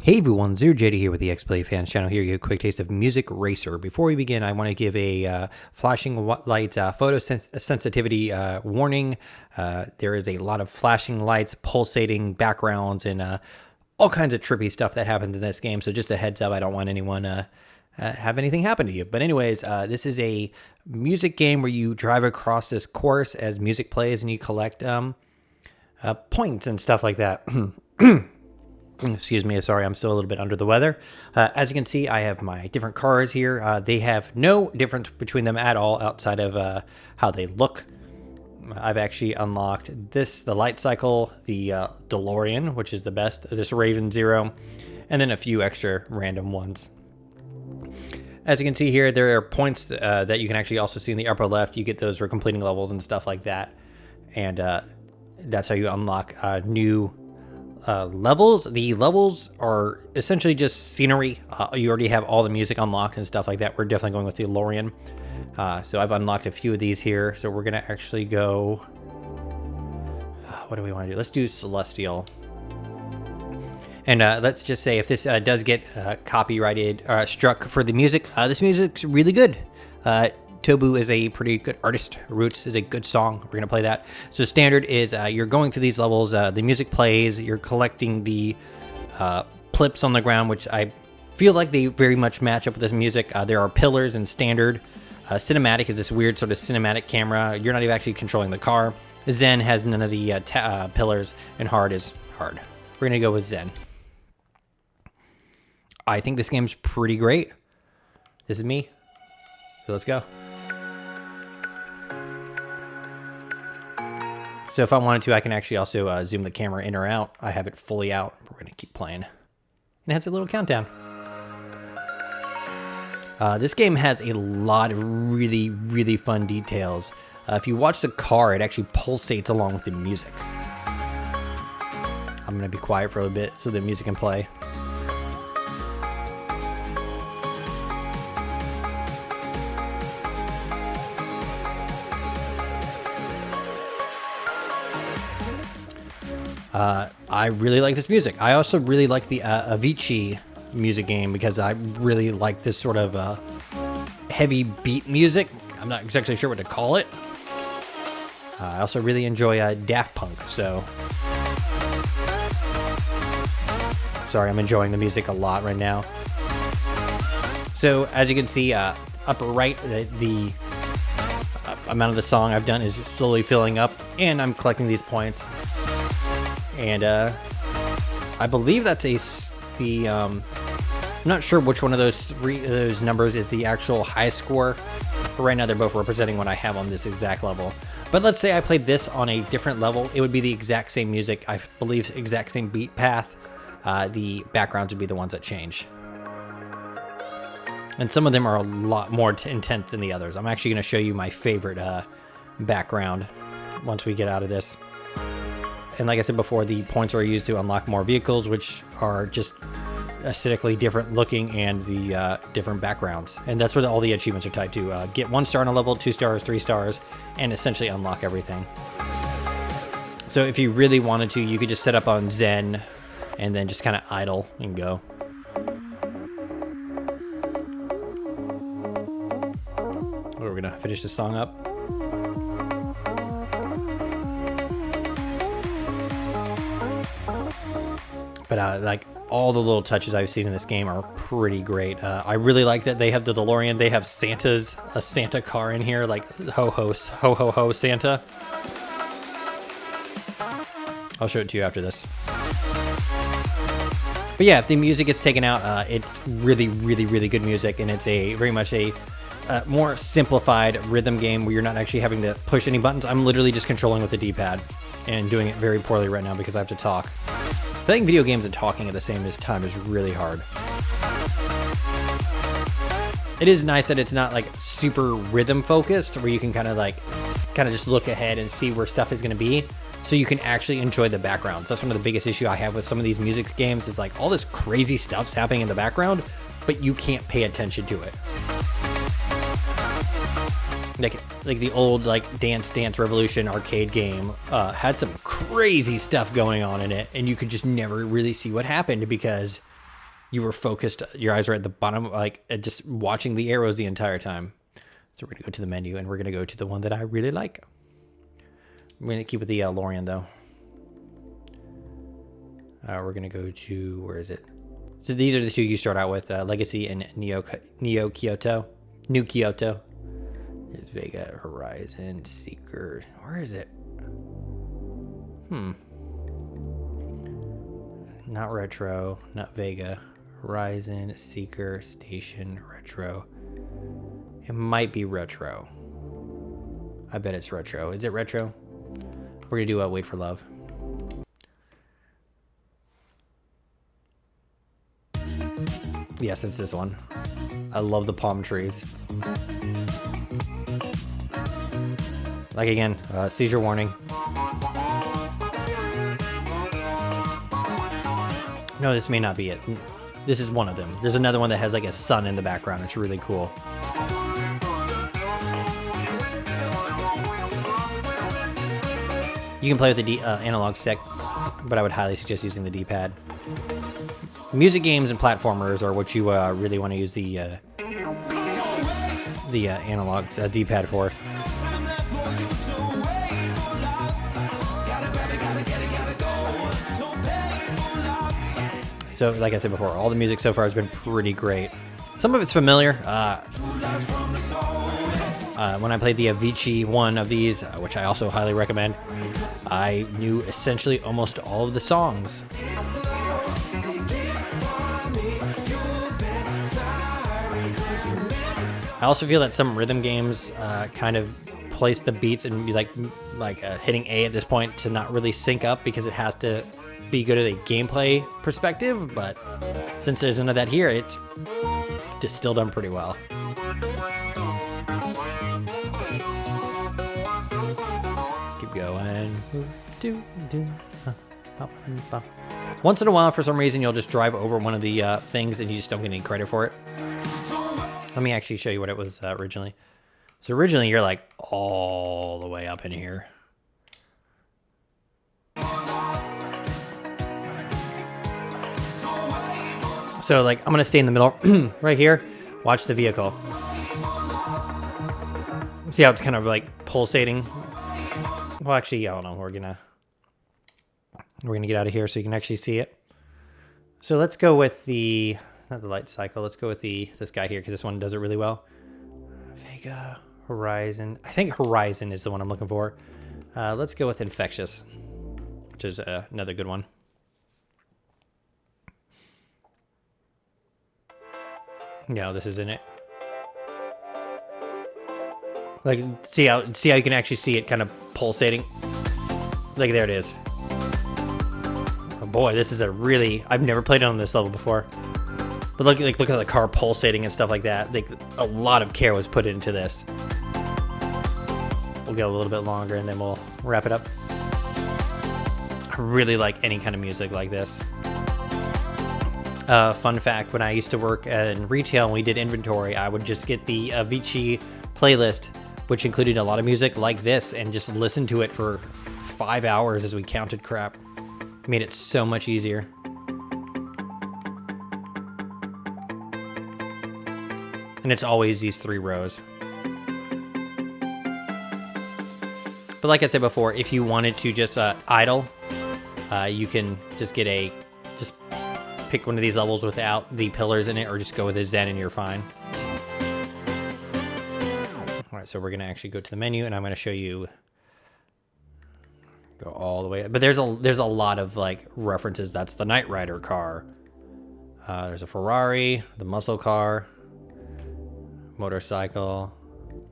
Hey everyone, Zero JD here with the XBLA Fans channel. Here you get a quick taste of Music Racer. Before we begin, I want to give a flashing light photo sensitivity warning. There is a lot of flashing lights, pulsating backgrounds, and all kinds of trippy stuff that happens in this game. So just a heads up, I don't want anyone have anything happen to you. But anyways, this is a music game where you drive across this course as music plays and you collect points and stuff like that. Excuse me, sorry, I'm still a little bit under the weather. As you can see, I have my different cars here. They have no difference between them at all outside of how they look. I've actually unlocked this, the Light Cycle, the DeLorean, which is the best, this Raven Zero, and then a few extra random ones. As you can see here, there are points that you can actually also see in the upper left. You get those for completing levels and stuff like that. And that's how you unlock new levels. The levels are essentially just scenery. You already have all the music unlocked and stuff like that. We're definitely going with the DeLorean. So I've unlocked a few of these here. So we're going to actually go... what do we want to do? Let's do Celestial. And let's just say if this does get copyrighted, struck for the music, this music's really good. Tobu is a pretty good artist. Roots is a good song. We're going to play that. So standard is you're going through these levels. The music plays. You're collecting the plips on the ground, which I feel like they very much match up with this music. There are pillars in standard. Cinematic is this weird sort of cinematic camera. You're not even actually controlling the car. Zen has none of the pillars, and hard is hard. We're going to go with Zen. I think this game's pretty great. This is me. So let's go. So if I wanted to, I can actually also zoom the camera in or out. I have it fully out. We're going to keep playing. And it has a little countdown. This game has a lot of really, really fun details. If you watch the car, it actually pulsates along with the music. I'm going to be quiet for a little bit so the music can play. I really like this music. I also really like the Avicii music game because I really like this sort of heavy beat music. I'm not exactly sure what to call it. I also really enjoy Daft Punk, so... Sorry, I'm enjoying the music a lot right now. So, as you can see, upper right, the amount of the song I've done is slowly filling up, and I'm collecting these points. And I believe that's I'm not sure which one of those numbers is the actual high score. But right now they're both representing what I have on this exact level. But let's say I played this on a different level. It would be the exact same music. I believe exact same beat path. The backgrounds would be the ones that change. And some of them are a lot more intense than the others. I'm actually going to show you my favorite background once we get out of this. And like I said before, the points are used to unlock more vehicles, which are just aesthetically different looking, and the different backgrounds. And that's what all the achievements are tied to. Get 1 star on a level, 2 stars, 3 stars, and essentially unlock everything. So if you really wanted to, you could just set up on Zen and then just kind of idle and go. We're going to finish this song up. But like all the little touches I've seen in this game are pretty great. I really like that they have the DeLorean. They have a Santa car in here, like ho ho ho Santa. I'll show it to you after this. But yeah, if the music gets taken out, it's really, really, really good music, and it's very much a more simplified rhythm game where you're not actually having to push any buttons. I'm literally just controlling with the D-pad and doing it very poorly right now because I have to talk. Playing video games and talking at the same time is really hard. It is nice that it's not like super rhythm focused, where you can kind of just look ahead and see where stuff is going to be, so you can actually enjoy the backgrounds. That's one of the biggest issue I have with some of these music games, is like all this crazy stuff's happening in the background, but you can't pay attention to it. Like the old Dance Revolution arcade game had some crazy stuff going on in it, and you could just never really see what happened because you were focused, your eyes were at the bottom, like just watching the arrows the entire time. So we're gonna go to the menu and we're gonna go to the one that I really like. I'm gonna keep with the Lorien though. We're gonna go to, where is it? So these are the two you start out with, Legacy and New Kyoto. There's Vega, Horizon, Seeker. Where is it? Not Retro, not Vega. Horizon, Seeker, Station, Retro. It might be Retro. I bet it's Retro. Is it Retro? We're gonna do Wait for Love. Yes, it's this one. I love the palm trees. Like again, seizure warning. No, this may not be it. This is one of them. There's another one that has like a sun in the background. It's really cool. You can play with the analog stick, but I would highly suggest using the D-pad. Music games and platformers are what you really want to use the analog D-pad for. So, like I said before, all the music so far has been pretty great. Some of it's familiar. When I played the Avicii one of these, which I also highly recommend, I knew essentially almost all of the songs. I also feel that some rhythm games kind of place the beats and be like hitting A at this point to not really sync up because it has to be good at a gameplay perspective, but since there's none of that here, it's just still done pretty well. Keep going. Once in a while, for some reason, you'll just drive over one of the things and you just don't get any credit for it. Let me actually show you what it was originally. So originally, you're like all the way up in here. So like, I'm gonna stay in the middle right here, watch the vehicle. See how it's kind of like pulsating? Well, actually, hold on, we're gonna get out of here so you can actually see it. So let's go with the, not the light cycle, let's go with this guy here because this one does it really well. Vega, Horizon, I think Horizon is the one I'm looking for. Let's go with Infectious, which is another good one. No, this isn't it. Like, see how you can actually see it kind of pulsating? Like, there it is. Oh boy, this is a really, I've never played it on this level before. But look at the car pulsating and stuff like that. Like, a lot of care was put into this. We'll go a little bit longer and then we'll wrap it up. I really like any kind of music like this. Fun fact, when I used to work in retail and we did inventory, I would just get the Avicii playlist, which included a lot of music like this, and just listen to it for 5 hours as we counted crap. Made it so much easier. And it's always these 3 rows. But like I said before, if you wanted to just idle, you can just pick one of these levels without the pillars in it, or just go with a Zen and you're fine. All right, so we're gonna actually go to the menu and I'm gonna show you, go all the way. But there's a lot of like references. That's the Knight Rider car. There's a Ferrari, the muscle car, motorcycle,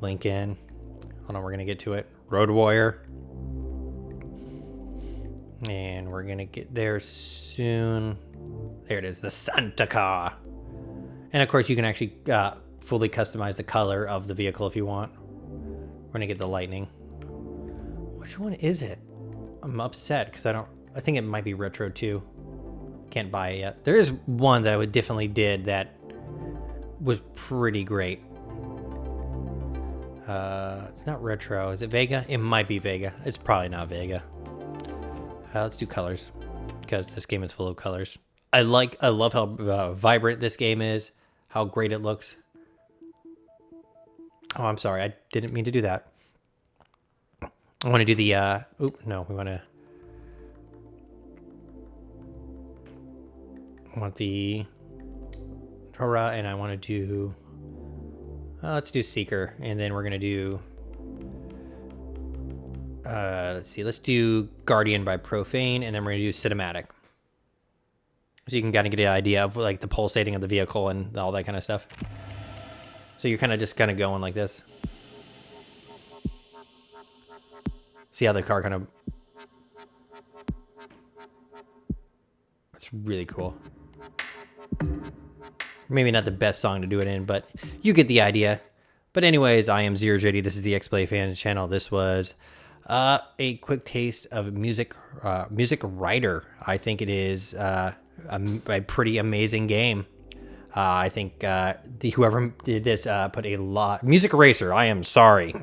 Lincoln. Hold on, we're gonna get to it. Road Warrior. And we're gonna get there soon. There it is, the Santa car. And of course you can actually fully customize the color of the vehicle if you want. We're gonna get the Lightning. Which one is it? I'm upset because I think it might be Retro too. Can't buy it yet. There is one that I would definitely did that was pretty great. It's not Retro. Is it Vega? It might be Vega. It's probably not Vega. Let's do colors because this game is full of colors. I love how vibrant this game is, how great it looks. Oh, I'm sorry. I didn't mean to do that. I want to do the, no, we want the Torah, and I want to do, let's do Seeker, and then we're going to do, let's see, let's do Guardian by Profane, and then we're going to do Cinematic. So you can kind of get an idea of like the pulsating of the vehicle and all that kind of stuff. So you're kind of just going like this. See how the car kind of... It's really cool. Maybe not the best song to do it in, but you get the idea. But anyways, I am ZeroJD. This is the XBLA Fans channel. This was a quick taste of Music Writer. I think it is a pretty amazing game. I think whoever did this put a lot... Music Eraser, I am sorry.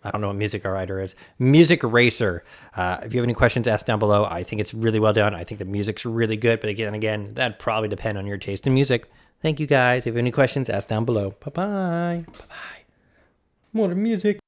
I don't know what Music Writer is. Music Eraser. If you have any questions, ask down below. I think it's really well done. I think the music's really good. But again, that'd probably depend on your taste in music. Thank you, guys. If you have any questions, ask down below. Bye-bye. Bye-bye. More music.